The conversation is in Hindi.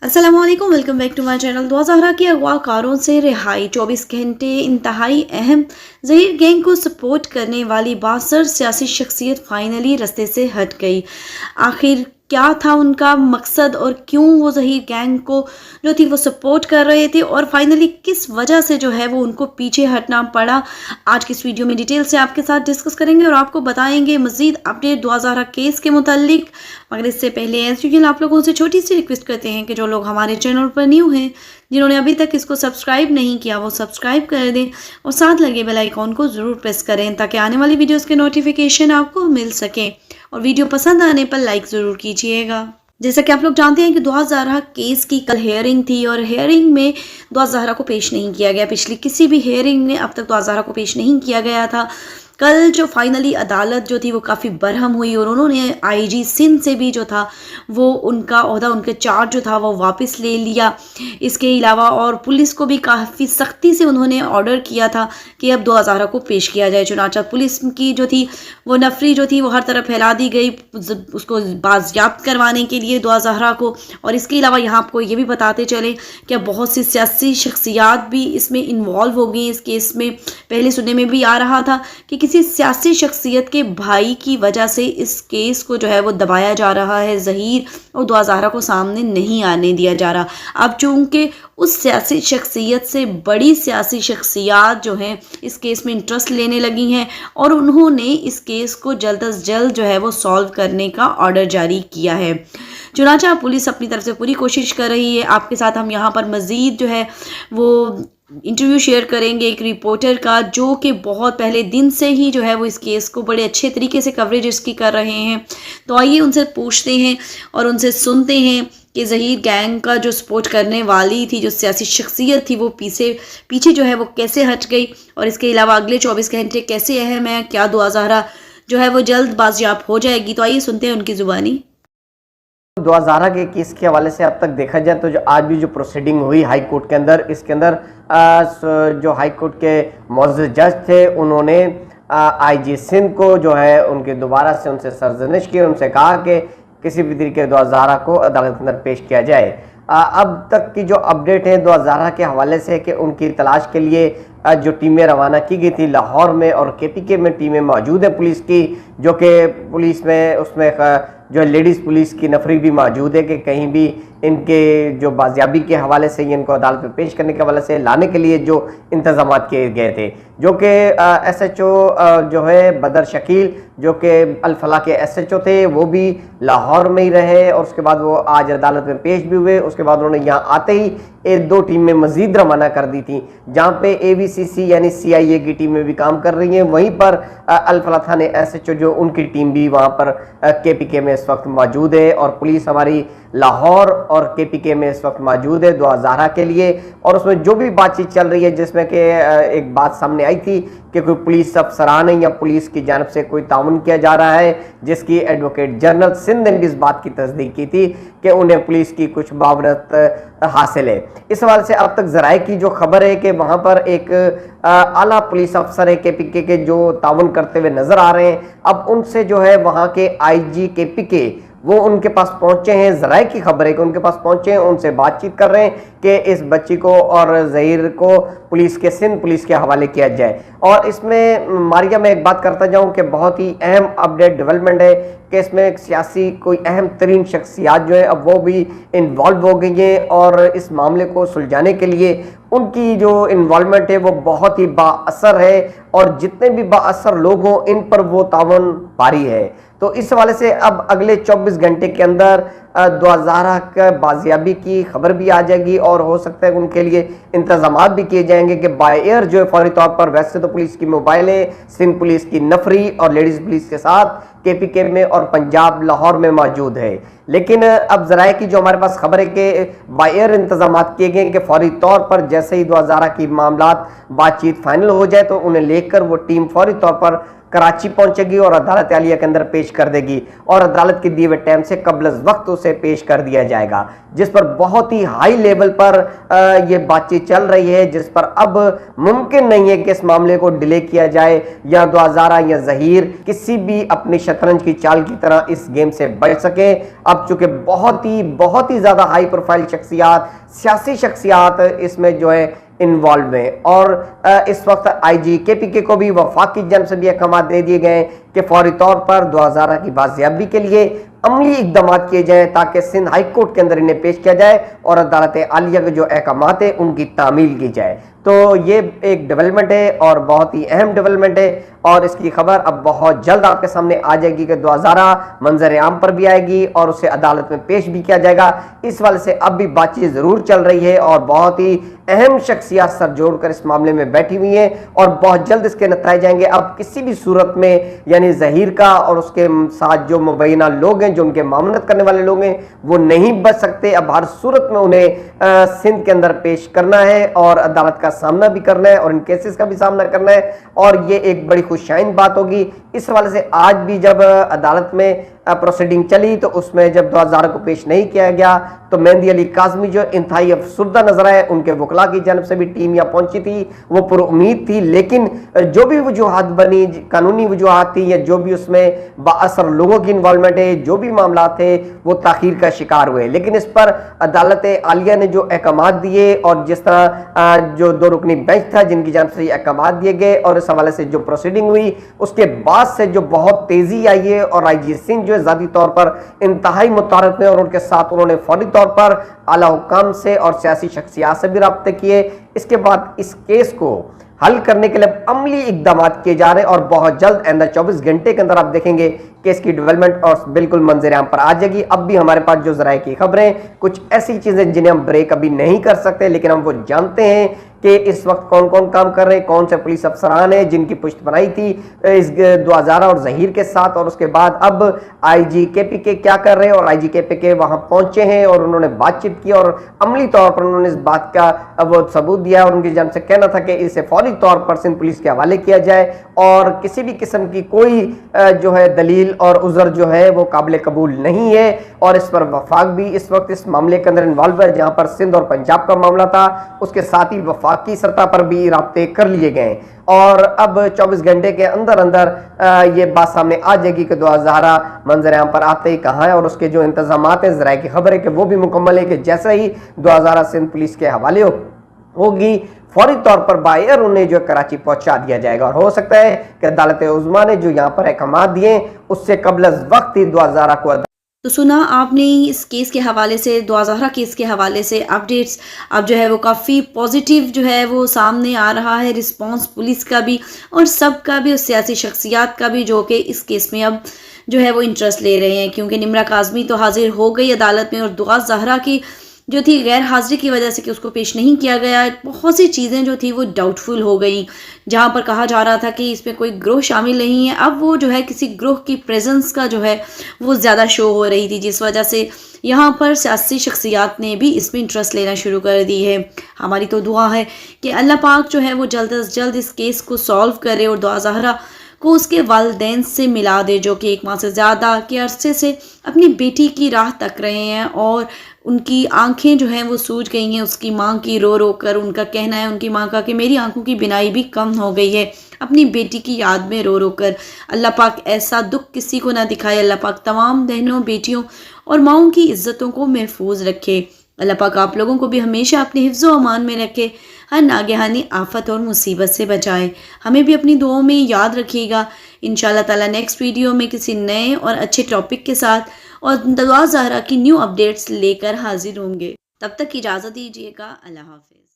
अस्सलामुअलैकुम, welcome back to my channel. Zahra के अगवाकारों से रिहाई, 24 घंटे इंतहाई अहम। ज़हीर गैंग को सपोर्ट करने वाली बासर सियासी शख्सियत फाइनली रास्ते से हट गई। आखिर क्या था उनका मकसद और क्यों वो ज़हीर गैंग को जो थी वो सपोर्ट कर रहे थे और फाइनली किस वजह से जो है वो उनको पीछे हटना पड़ा, आज की इस वीडियो में डिटेल से आपके साथ डिस्कस करेंगे और आपको बताएंगे मज़ीद अपडेट दुआ ज़हरा केस के मुतालिक। मगर इससे पहले एज यूजुअल आप लोगों से छोटी सी रिक्वेस्ट करते हैं कि जो लोग हमारे चैनल पर न्यू हैं, जिन्होंने अभी तक इसको सब्सक्राइब नहीं किया, वो सब्सक्राइब कर दें और साथ लगे बेल आइकॉन को ज़रूर प्रेस करें ताकि आने वाली वीडियोस के नोटिफिकेशन आपको मिल सके। और वीडियो पसंद आने पर लाइक ज़रूर कीजिएगा। जैसा कि आप लोग जानते हैं कि दुआ ज़हरा केस की कल हेयरिंग थी और हेयरिंग में दुआ ज़हरा को पेश नहीं किया गया। पिछली किसी भी हेयरिंग में अब तक दुआ ज़हरा को पेश नहीं किया गया था। कल जो फाइनली अदालत जो थी वो काफ़ी बरहम हुई और उन्होंने आईजी सिंध से भी जो था वो उनका ओहदा, उनके चार्ज जो था वो वापस ले लिया। इसके अलावा और पुलिस को भी काफ़ी सख्ती से उन्होंने ऑर्डर किया था कि अब दुआ ज़हरा को पेश किया जाए। चुनाचा पुलिस की जो थी वो नफरी जो थी वो हर तरफ फैला दी गई उसको बाजियाब्त करवाने के लिए दुआ ज़हरा को। और इसके अलावा यहाँ आपको ये भी बताते चले कि बहुत सी सियासी शख्सियात भी इसमें इन्वॉल्व हो गई इस केस में। पहले सुनने में भी आ रहा था कि किसी सियासी शख्सियत के भाई की वजह से इस केस को जो है वो दबाया जा रहा है ज़हीर और दुआ ज़हरा को सामने नहीं आने दिया जा रहा। अब चूंकि उस सियासी शख्सियत से बड़ी सियासी शख्सियात जो हैं इस केस में इंटरेस्ट लेने लगी हैं और उन्होंने इस केस को जल्द अज जल्द जो है वो सॉल्व करने का ऑर्डर जारी किया है। चुनाचा पुलिस अपनी तरफ से पूरी कोशिश कर रही है। आपके साथ हम यहाँ पर मज़ीद जो है वो इंटरव्यू शेयर करेंगे एक रिपोर्टर का, जो कि बहुत पहले दिन से ही जो है वो इस केस को बड़े अच्छे तरीके से कवरेज इसकी कर रहे हैं। तो आइए उनसे पूछते हैं और उनसे सुनते हैं कि ज़हीर गैंग का जो सपोर्ट करने वाली थी, जो सियासी शख्सियत थी, वो पीछे जो है वो कैसे हट गई और इसके अलावा अगले 24 घंटे कैसे अहम है। क्या दुआ ज़हरा जो है वो जल्द बाजियाब हो जाएगी? तो आइए सुनते हैं उनकी ज़ुबानी। दुआ ज़हरा के केस के हवाले से अब तक देखा जाए तो जो आज भी जो प्रोसीडिंग हुई हाई कोर्ट के अंदर, इसके अंदर जो हाई कोर्ट के मौजूद जज थे उन्होंने आईजी सिंध को जो है उनके दोबारा से उनसे सरजनिश की, उनसे कहा कि किसी भी तरीके दुआ ज़हरा को अदालत के अंदर पेश किया जाए। अब तक की जो अपडेट है दुआ ज़हरा के हवाले से कि उनकी तलाश के लिए जो टीमें रवाना की गई थी लाहौर में और केपीके में टीमें मौजूद है पुलिस की, जो कि पुलिस में उसमें जो लेडीज़ पुलिस की नफरी भी मौजूद है कि कहीं भी इनके जो बाजियाबी के हवाले से इनको अदालत में पेश करने के हवाले से लाने के लिए जो इंतजाम किए गए थे, जो कि SHO जो है बदर शकील जो कि अल-फलाह के SHO थे वो भी लाहौर में ही रहे और उसके बाद वो आज अदालत में पेश भी हुए। उसके बाद उन्होंने यहाँ आते ही एक दो टीमें मजीद रवाना कर दी थी, जहाँ पे AVCC यानी CIA की टीमें भी काम कर रही हैं। वहीं पर अल-फलाह थाने SHO जो उनकी टीम भी वहाँ पर KPK में इस वक्त मौजूद है और पुलिस हमारी लाहौर और KPK में इस वक्त मौजूद है दुआ ज़हरा के लिए। और उसमें जो भी बातचीत चल रही है, जिसमें कि एक बात सामने आई थी कि कोई पुलिस अफसरान या पुलिस की जानब से कोई ताउन किया जा रहा है, जिसकी एडवोकेट जनरल सिंध ने भी इस बात की तस्दीक की थी कि उन्हें पुलिस की कुछ मावनत हासिल है। इस हवाले से अब तक ज़राए की जो खबर है कि वहाँ पर एक आला पुलिस अफसर है KPK के जो ताउन करते हुए नजर आ रहे हैं। अब उनसे जो है वहाँ के IG KPK वो उनके पास पहुंचे हैं, ज़राए की खबर है कि उनके पास पहुंचे हैं, उनसे बातचीत कर रहे हैं कि इस बच्ची को और ज़हीर को पुलिस के सिंध पुलिस के हवाले किया जाए। और इसमें मारिया मैं एक बात करता जाऊं कि बहुत ही अहम अपडेट डेवलपमेंट है कि इसमें एक सियासी कोई अहम तरीन शख्सियात जो है अब वो भी इन्वॉल्व हो गई हैं और इस मामले को सुलझाने के लिए उनकी जो इन्वॉल्वमेंट है वो बहुत ही बाअसर है और जितने भी बाअसर लोग हों इन पर वो तावन भारी है। तो इस हवाले से अब अगले 24 घंटे के अंदर दुआ ज़हरा का बाजियाबी की खबर भी आ जाएगी और हो सकता है उनके लिए इंतजाम भी किए जाएंगे कि बाय एयर जो है फौरी तौर पर, वैसे तो पुलिस की मोबाइलें सिंध पुलिस की नफरी और लेडीज़ पुलिस के साथ KPK में और पंजाब लाहौर में मौजूद है, लेकिन अब ज़राए की जो हमारे पास खबर है कि बाय एयर इंतजाम किए गए कि फौरी तौर पर जैसे ही दुआ ज़हरा की मामलात बातचीत फाइनल हो जाए तो उन्हें लेकर वो टीम फौरी तौर पर कराची पहुंचेगी और अदालत आलिया के अंदर पेश कर देगी और अदालत के दिए हुए टाइम से कबल वक्त उसे पेश कर दिया जाएगा, जिस पर बहुत ही हाई लेवल पर ये बातचीत चल रही है, जिस पर अब मुमकिन नहीं है कि इस मामले को डिले किया जाए या दुआ ज़हरा या ज़हीर किसी भी अपनी शतरंज की चाल की तरह इस गेम से बच सके। अब चूंकि बहुत ही ज़्यादा हाई प्रोफाइल शख्सियात, सियासी शख्सियात इसमें जो है इन्वॉल्व हैं और इस वक्त आईजी केपीके को भी वफाकी जन्म से भी अहकाम दे दिए गए कि फौरी तौर पर 2000 की बाजियाबी के लिए अमली इकदाम किए जाएं ताकि सिंध हाई कोर्ट के अंदर इन्हें पेश किया जाए और अदालत आलिया के जो अहकाम है उनकी तामील की जाए। तो ये एक डेवलपमेंट है और बहुत ही अहम डेवलपमेंट है और इसकी खबर अब बहुत जल्द आपके सामने आ जाएगी कि 2000 मंजर आम पर भी आएगी और उसे अदालत में पेश भी किया जाएगा। इस वाले से अब भी बातचीत जरूर चल रही है और बहुत ही अहम शख्सियत सर जोड़कर इस मामले में बैठी हुई है और बहुत जल्द इसके नतज जाएंगे। अब किसी भी सूरत में यानी जहीर का और उसके साथ जो मुबैना लोग हैं, जो उनके मामलत करने वाले लोग हैं, वो नहीं बच सकते। अब हर सूरत में उन्हें सिंध के अंदर पेश करना है और अदालत का सामना भी करना है और इन केसेस का भी सामना करना है और ये एक बड़ी खुशहाइन बात होगी। इस हवाले से आज भी जब अदालत में प्रोसीडिंग चली तो उसमें जब 2000 को पेश नहीं किया गया तो मेहंदी अली काज़मी जो इंतहाई अफसुर्दा नजर आए, उनके वकला की जानब से भी टीम यहाँ पहुंची थी, वो पुरुम्मीद थी, लेकिन जो भी वजूहात बनी, कानूनी वजूहात थी या जो भी उसमें बाअसर लोगों की इन्वॉल्वमेंट है, जो भी मामला थे वो ताखीर का शिकार हुए। लेकिन इस पर अदालत आलिया ने जो अहकाम दिए और जिस तरह जो 2 रुकनी बेंच था जिनकी जानब से अहकाम दिए गए और इस हवाले से जो प्रोसीडिंग हुई उसके बाद से जो बहुत तेजी आई है और आईजी सिंह जो ज़ाती तौर पर इंतहाई मुतारफ है और उनके साथ उन्होंने फौरी तौर पर आला हुकाम से और सियासी शख्सियात से भी रब्ते किए। इसके बाद इस केस को हल करने के लिए अमली इकदाम किए जा रहे हैं और बहुत जल्द आइंदा 24 घंटे के अंदर आप देखेंगे केस की डेवलपमेंट और बिल्कुल मंजर आम पर आ जाएगी। अब भी हमारे पास जो जराए की खबरें, कुछ ऐसी चीजें जिन्हें हम ब्रेक अभी नहीं कर सकते, लेकिन हम वो जानते हैं कि इस वक्त कौन कौन काम कर रहे हैं, कौन से पुलिस अफसरान हैं जिनकी पुष्ट बनाई थी इस 2000 और जहीर के साथ, और उसके बाद अब आईजी केपीके क्या कर रहे हैं। और आईजी केपीके वहां पहुंचे हैं और उन्होंने बातचीत की और अमली तौर पर उन्होंने इस बात का वो सबूत दिया और उनकी जानब से कहना था कि इसे फौरी तौर पर सिंध पुलिस के हवाले किया जाए और किसी भी किस्म की कोई जो है दलील और उज़र जो है वो काबिल कबूल नहीं है। और इस पर वफाक भी इस वक्त इस मामले के अंदर इन्वॉल्व है, जहां पर सिंध और पंजाब का मामला था, उसके साथ ही वफाकी सतह पर भी राब्ते कर लिए गए और अब 24 घंटे के अंदर अंदर ये बात सामने आ जाएगी कि 2000 मंजर आम पर आते ही कहाँ है और उसके जो इंतजाम है, ज़राए की खबर है कि वो भी मुकम्मल है कि जैसे ही 2000 सिंध पुलिस के हवाले होगी फौरी तौर पर बायर उन्हें जो कराची पहुंचा दिया जाएगा। और हो सकता है कि अदालत उज़्मा ने जो यहाँ पर अहकाम दिए उससे कबल वक्त ही 2000 को तो सुना आपने इस केस के हवाले से, 2000 केस के हवाले से अपडेट्स अब जो है वो काफ़ी पॉजिटिव जो है वो सामने आ रहा है, रिस्पांस पुलिस का भी और सबका भी और सियासी शख्सियात का भी जो कि इस केस में अब जो है वो इंटरेस्ट ले रहे हैं, क्योंकि निम्रा काज़मी तो हाजिर हो गई अदालत में और दुआ ज़हरा की जो थी गैर हाजिरी की वजह से कि उसको पेश नहीं किया गया, बहुत सी चीज़ें जो थी वो डाउटफुल हो गई। जहाँ पर कहा जा रहा था कि इसमें कोई ग्रोह शामिल नहीं है, अब वो जो है किसी ग्रोह की प्रेजेंस का जो है वो ज़्यादा शो हो रही थी, जिस वजह से यहाँ पर सियासी शख्सियात ने भी इसमें इंटरेस्ट लेना शुरू कर दी है। हमारी तो दुआ है कि अल्लाह पाक जो है वो जल्द अज जल्द इस केस को सॉल्व करे और दुआ ज़हरा को उसके वालिदैन से मिला दे, जो कि 1 माह से ज़्यादा के अरसे से अपनी बेटी की राह तक रहे हैं और उनकी आंखें जो हैं वो सूज गई हैं उसकी माँ की रो रो कर। उनका कहना है उनकी माँ का कि मेरी आंखों की बिनाई भी कम हो गई है अपनी बेटी की याद में रो रो कर। अल्लाह पाक ऐसा दुख किसी को ना दिखाए। अल्लाह पाक तमाम बहनों, बेटियों और माओं की इज्जतों को महफूज रखे। अल्लाह पाक आप लोगों को भी हमेशा अपने हिफ्ज़ व अमान में रखे, हर नागहानी आफत और मुसीबत से बचाए। हमें भी अपनी दुआओं में याद रखिएगा। इंशाल्लाह ताला नेक्स्ट वीडियो में किसी नए और अच्छे टॉपिक के साथ और दुआ ज़हरा की न्यू अपडेट्स लेकर हाजिर होंगे। तब तक इजाज़त दीजिएगा। अल्लाह हाफ़िज़।